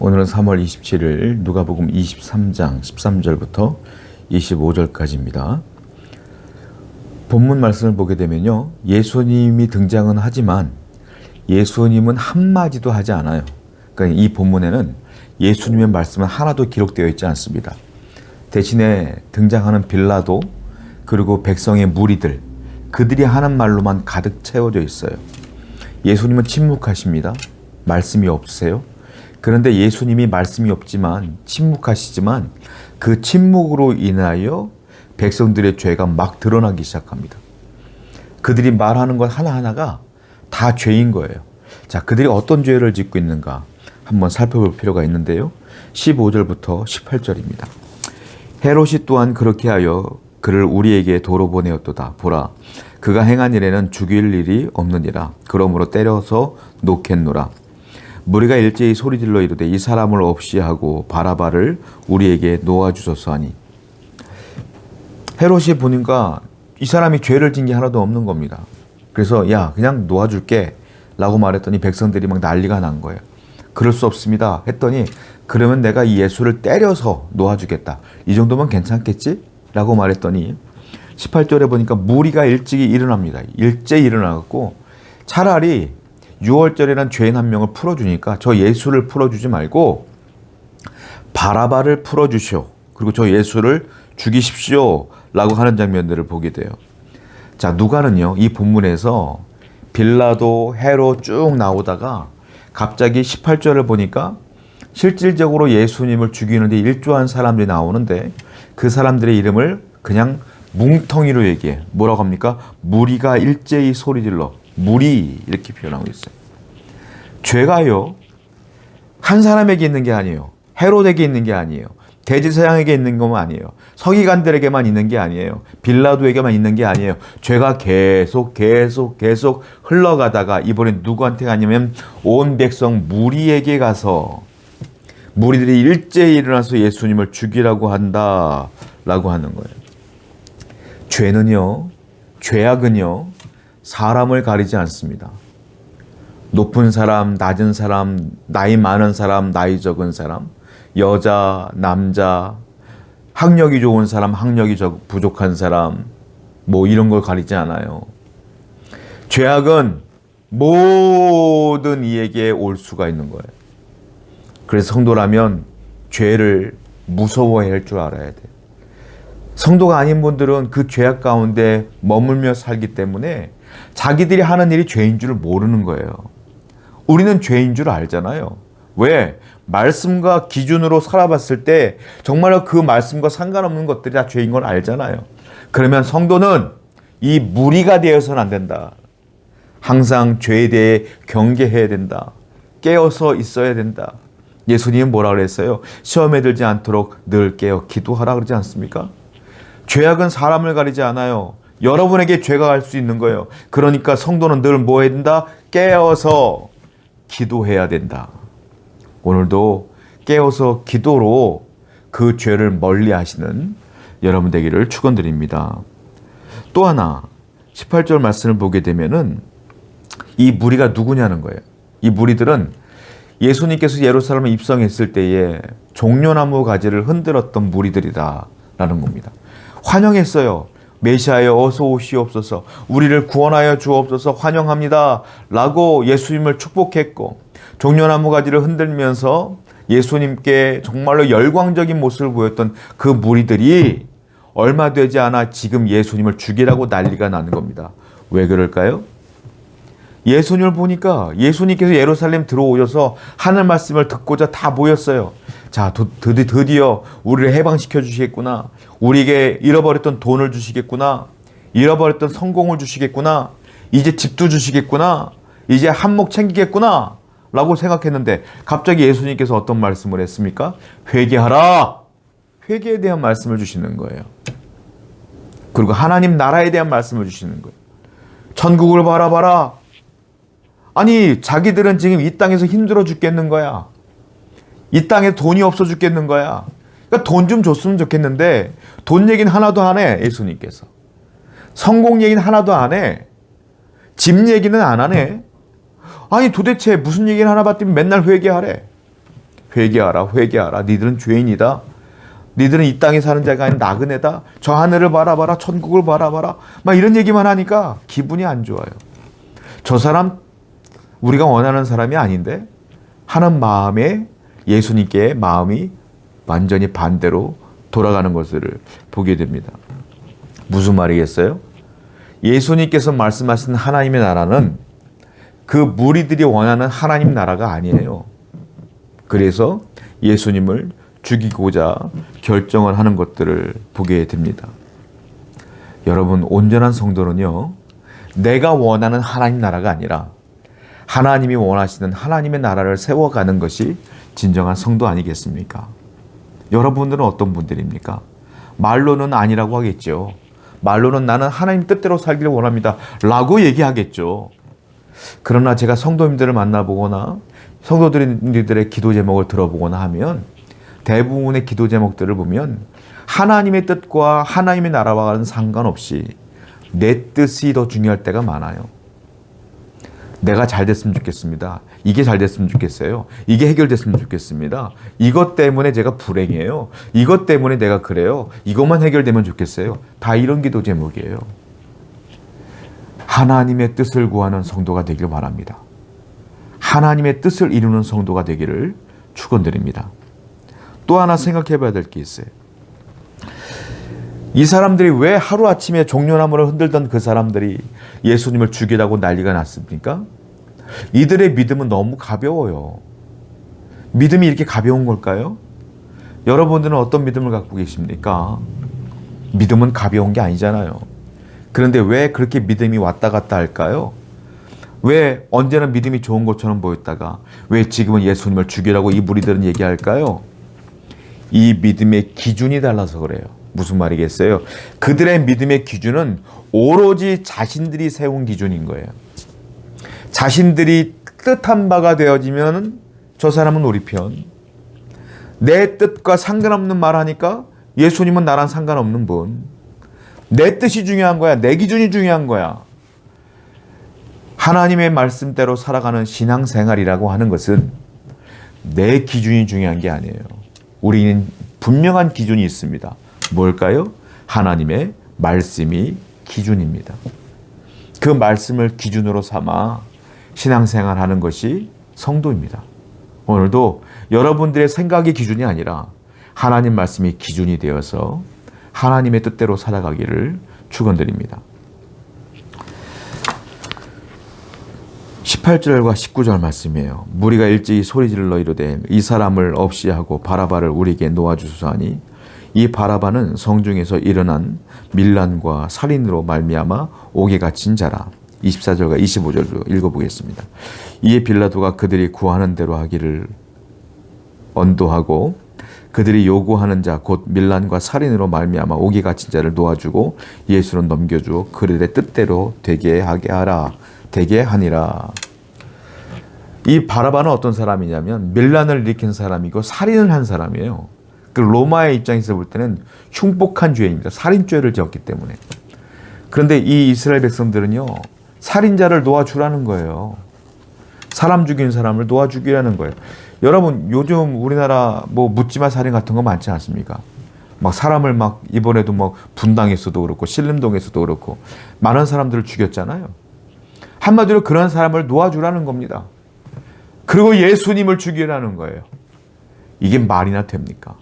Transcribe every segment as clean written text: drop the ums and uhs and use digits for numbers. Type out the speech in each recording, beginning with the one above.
오늘은 3월 27일 누가복음 23장 13절부터 25절까지입니다. 본문 말씀을 보게 되면요, 예수님이 등장은 하지만 예수님은 한마디도 하지 않아요. 그러니까 이 본문에는 예수님의 말씀은 하나도 기록되어 있지 않습니다. 대신에 등장하는 빌라도 그리고 백성의 무리들, 그들이 하는 말로만 가득 채워져 있어요. 예수님은 침묵하십니다. 말씀이 없으세요. 그런데 예수님이 말씀이 없지만 침묵하시지만 그 침묵으로 인하여 백성들의 죄가 막 드러나기 시작합니다. 그들이 말하는 것 하나하나가 다 죄인 거예요. 자, 그들이 어떤 죄를 짓고 있는가 한번 살펴볼 필요가 있는데요. 15절부터 18절입니다. 헤롯이 또한 그렇게 하여 그를 우리에게 도로 보내었도다. 보라, 그가 행한 일에는 죽일 일이 없느니라. 그러므로 때려서 놓겠노라. 무리가 일제히 소리질러 이르되 이 사람을 없이 하고 바라바를 우리에게 놓아주소서 하니, 헤롯이 보니까 이 사람이 죄를 진 게 하나도 없는 겁니다. 그래서 야, 그냥 놓아줄게 라고 말했더니 백성들이 막 난리가 난 거예요. 그럴 수 없습니다 했더니, 그러면 내가 이 예수를 때려서 놓아주겠다, 이 정도면 괜찮겠지? 라고 말했더니 18절에 보니까 무리가 일찍이 일어납니다. 일제히 일어나갖고 차라리 6월절에는 죄인 한 명을 풀어주니까 저 예수를 풀어주지 말고 바라바를 풀어주시오, 그리고 저 예수를 죽이십시오 라고 하는 장면들을 보게 돼요. 자, 누가는요, 이 본문에서 빌라도, 헤롯 쭉 나오다가 갑자기 18절을 보니까 실질적으로 예수님을 죽이는데 일조한 사람들이 나오는데 그 사람들의 이름을 그냥 뭉텅이로 얘기해. 뭐라고 합니까? 무리가 일제히 소리질러. 무리, 이렇게 표현하고 있어요. 죄가요, 한 사람에게 있는 게 아니에요. 헤롯에게 있는 게 아니에요. 대제사장에게 있는 것만 아니에요. 서기관들에게만 있는 게 아니에요. 빌라도에게만 있는 게 아니에요. 죄가 계속 흘러가다가 이번엔 누구한테 가냐면 온 백성 무리에게 가서 무리들이 일제히 일어나서 예수님을 죽이라고 한다라고 하는 거예요. 죄는요, 죄악은요, 사람을 가리지 않습니다. 높은 사람, 낮은 사람, 나이 많은 사람, 나이 적은 사람, 여자, 남자, 학력이 좋은 사람, 학력이 부족한 사람, 뭐 이런 걸 가리지 않아요. 죄악은 모든 이에게 올 수가 있는 거예요. 그래서 성도라면 죄를 무서워해야 할 줄 알아야 돼요. 성도가 아닌 분들은 그 죄악 가운데 머물며 살기 때문에 자기들이 하는 일이 죄인 줄 모르는 거예요. 우리는 죄인 줄 알잖아요. 왜? 말씀과 기준으로 살아봤을 때 정말로 그 말씀과 상관없는 것들이 다 죄인 걸 알잖아요. 그러면 성도는 이 무리가 되어서는 안 된다. 항상 죄에 대해 경계해야 된다. 깨어서 있어야 된다. 예수님은 뭐라 그랬어요? 시험에 들지 않도록 늘 깨어 기도하라 그러지 않습니까? 죄악은 사람을 가리지 않아요. 여러분에게 죄가 갈 수 있는 거예요. 그러니까 성도는 늘 뭐 해야 된다? 깨어서 기도해야 된다. 오늘도 깨어서 기도로 그 죄를 멀리 하시는 여러분 되기를 축원드립니다. 또 하나 18절 말씀을 보게 되면은 이 무리가 누구냐는 거예요. 이 무리들은 예수님께서 예루살렘에 입성했을 때에 종려나무 가지를 흔들었던 무리들이다라는 겁니다. 환영했어요. 메시아여 어서 오시옵소서, 우리를 구원하여 주옵소서, 환영합니다 라고 예수님을 축복했고, 종려나무 가지를 흔들면서 예수님께 정말로 열광적인 모습을 보였던 그 무리들이 얼마 되지 않아 지금 예수님을 죽이라고 난리가 나는 겁니다. 왜 그럴까요? 예수님을 보니까 예수님께서 예루살렘 들어오셔서 하늘 말씀을 듣고자 다 모였어요. 자, 드디어 우리를 해방시켜 주시겠구나. 우리에게 잃어버렸던 돈을 주시겠구나. 잃어버렸던 성공을 주시겠구나. 이제 집도 주시겠구나. 이제 한몫 챙기겠구나 라고 생각했는데 갑자기 예수님께서 어떤 말씀을 했습니까? 회개하라. 회개에 대한 말씀을 주시는 거예요. 그리고 하나님 나라에 대한 말씀을 주시는 거예요. 천국을 바라봐라. 아니, 자기들은 지금 이 땅에서 힘들어 죽겠는 거야. 이 땅에 돈이 없어 죽겠는 거야. 그러니까 돈 좀 줬으면 좋겠는데 돈 얘기는 하나도 안 해. 예수님께서 성공 얘기는 하나도 안 해. 집 얘기는 안 하네. 아니, 도대체 무슨 얘기를 하나 봤더니 맨날 회개하래. 회개하라, 회개하라. 니들은 죄인이다. 니들은 이 땅에 사는 자가 아닌 나그네다. 저 하늘을 바라봐라, 천국을 바라봐라. 막 이런 얘기만 하니까 기분이 안 좋아요. 저 사람 우리가 원하는 사람이 아닌데 하는 마음에 예수님께 마음이 완전히 반대로 돌아가는 것을 보게 됩니다. 무슨 말이겠어요? 예수님께서 말씀하신 하나님의 나라는 그 무리들이 원하는 하나님 나라가 아니에요. 그래서 예수님을 죽이고자 결정을 하는 것들을 보게 됩니다. 여러분, 온전한 성도는요, 내가 원하는 하나님 나라가 아니라 하나님이 원하시는 하나님의 나라를 세워가는 것이 진정한 성도 아니겠습니까? 여러분들은 어떤 분들입니까? 말로는 아니라고 하겠죠. 말로는 나는 하나님 뜻대로 살기를 원합니다 라고 얘기하겠죠. 그러나 제가 성도님들을 만나보거나 성도들의 기도 제목을 들어보거나 하면 대부분의 기도 제목들을 보면 하나님의 뜻과 하나님의 나라와는 상관없이 내 뜻이 더 중요할 때가 많아요. 내가 잘 됐으면 좋겠습니다. 이게 잘 됐으면 좋겠어요. 이게 해결됐으면 좋겠습니다. 이것 때문에 제가 불행해요. 이것 때문에 내가 그래요. 이것만 해결되면 좋겠어요. 다 이런 기도 제목이에요. 하나님의 뜻을 구하는 성도가 되기를 바랍니다. 하나님의 뜻을 이루는 성도가 되기를 축원드립니다. 또 하나 생각해 봐야 될 게 있어요. 이 사람들이 왜 하루아침에 종려나무를 흔들던 그 사람들이 예수님을 죽이라고 난리가 났습니까? 이들의 믿음은 너무 가벼워요. 믿음이 이렇게 가벼운 걸까요? 여러분들은 어떤 믿음을 갖고 계십니까? 믿음은 가벼운 게 아니잖아요. 그런데 왜 그렇게 믿음이 왔다 갔다 할까요? 왜 언제나 믿음이 좋은 것처럼 보였다가 왜 지금은 예수님을 죽이라고 이 무리들은 얘기할까요? 이 믿음의 기준이 달라서 그래요. 무슨 말이겠어요? 그들의 믿음의 기준은 오로지 자신들이 세운 기준인 거예요. 자신들이 뜻한 바가 되어지면 저 사람은 우리 편. 내 뜻과 상관없는 말 하니까 예수님은 나랑 상관없는 분. 내 뜻이 중요한 거야. 내 기준이 중요한 거야. 하나님의 말씀대로 살아가는 신앙생활이라고 하는 것은 내 기준이 중요한 게 아니에요. 우리는 분명한 기준이 있습니다. 뭘까요? 하나님의 말씀이 기준입니다. 그 말씀을 기준으로 삼아 신앙생활하는 것이 성도입니다. 오늘도 여러분들의 생각이 기준이 아니라 하나님 말씀이 기준이 되어서 하나님의 뜻대로 살아가기를 축원드립니다. 18절과 19절 말씀이에요. 무리가 일찍이 소리질러 이르되 이 사람을 없이 하고 바라바를 우리에게 놓아주소서 하니 이 바라바는 성중에서 일어난 밀란과 살인으로 말미암아 옥에 갇힌 자라. 24절과 25절로 읽어보겠습니다. 이에 빌라도가 그들이 구하는 대로 하기를 언도하고 그들이 요구하는 자 곧 밀란과 살인으로 말미암아 옥에 갇힌 자를 놓아주고 예수는 넘겨주어 그들의 뜻대로 되게 하게 하라. 되게 하니라. 이 바라바는 어떤 사람이냐면 밀란을 일으킨 사람이고 살인을 한 사람이에요. 그 로마의 입장에서 볼 때는 흉폭한 죄입니다. 살인죄를 지었기 때문에. 그런데 이 이스라엘 백성들은요, 살인자를 놓아주라는 거예요. 사람 죽인 사람을 놓아주기라는 거예요. 여러분, 요즘 우리나라 뭐 묻지마 살인 같은 거 많지 않습니까? 막 사람을 막 이번에도 뭐 분당에서도 그렇고 신림동에서도 그렇고 많은 사람들을 죽였잖아요. 한마디로 그런 사람을 놓아주라는 겁니다. 그리고 예수님을 죽이라는 거예요. 이게 말이나 됩니까?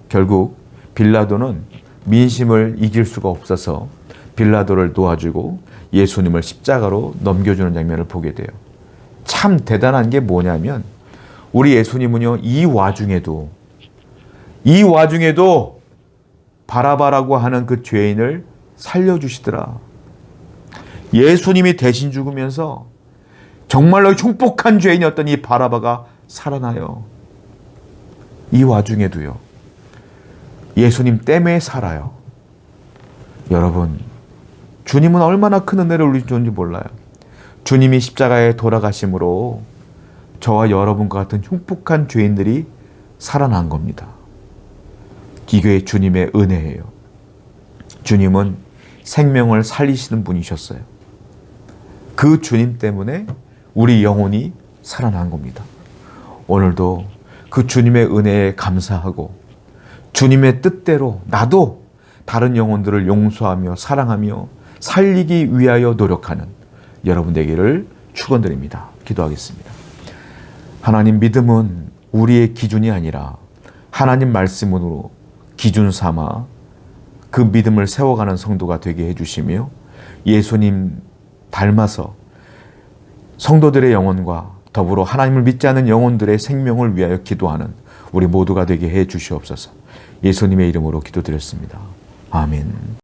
결국 빌라도는 민심을 이길 수가 없어서 빌라도를 놓아주고 예수님을 십자가로 넘겨주는 장면을 보게 돼요. 참 대단한 게 뭐냐면 우리 예수님은요, 이 와중에도 바라바라고 하는 그 죄인을 살려주시더라. 예수님이 대신 죽으면서 정말로 흉폭한 죄인이었던 이 바라바가 살아나요. 이 와중에도요. 예수님 때문에 살아요. 여러분, 주님은 얼마나 큰 은혜를 우리 주는지 몰라요. 주님이 십자가에 돌아가심으로 저와 여러분과 같은 흉폭한 죄인들이 살아난 겁니다. 이게 주님의 은혜예요. 주님은 생명을 살리시는 분이셨어요. 그 주님 때문에 우리 영혼이 살아난 겁니다. 오늘도 그 주님의 은혜에 감사하고 주님의 뜻대로 나도 다른 영혼들을 용서하며 사랑하며 살리기 위하여 노력하는 여러분 되기를 축원드립니다. 기도하겠습니다. 하나님, 믿음은 우리의 기준이 아니라 하나님 말씀으로 기준 삼아 그 믿음을 세워가는 성도가 되게 해주시며 예수님 닮아서 성도들의 영혼과 더불어 하나님을 믿지 않는 영혼들의 생명을 위하여 기도하는 우리 모두가 되게 해 주시옵소서. 예수님의 이름으로 기도드렸습니다. 아멘.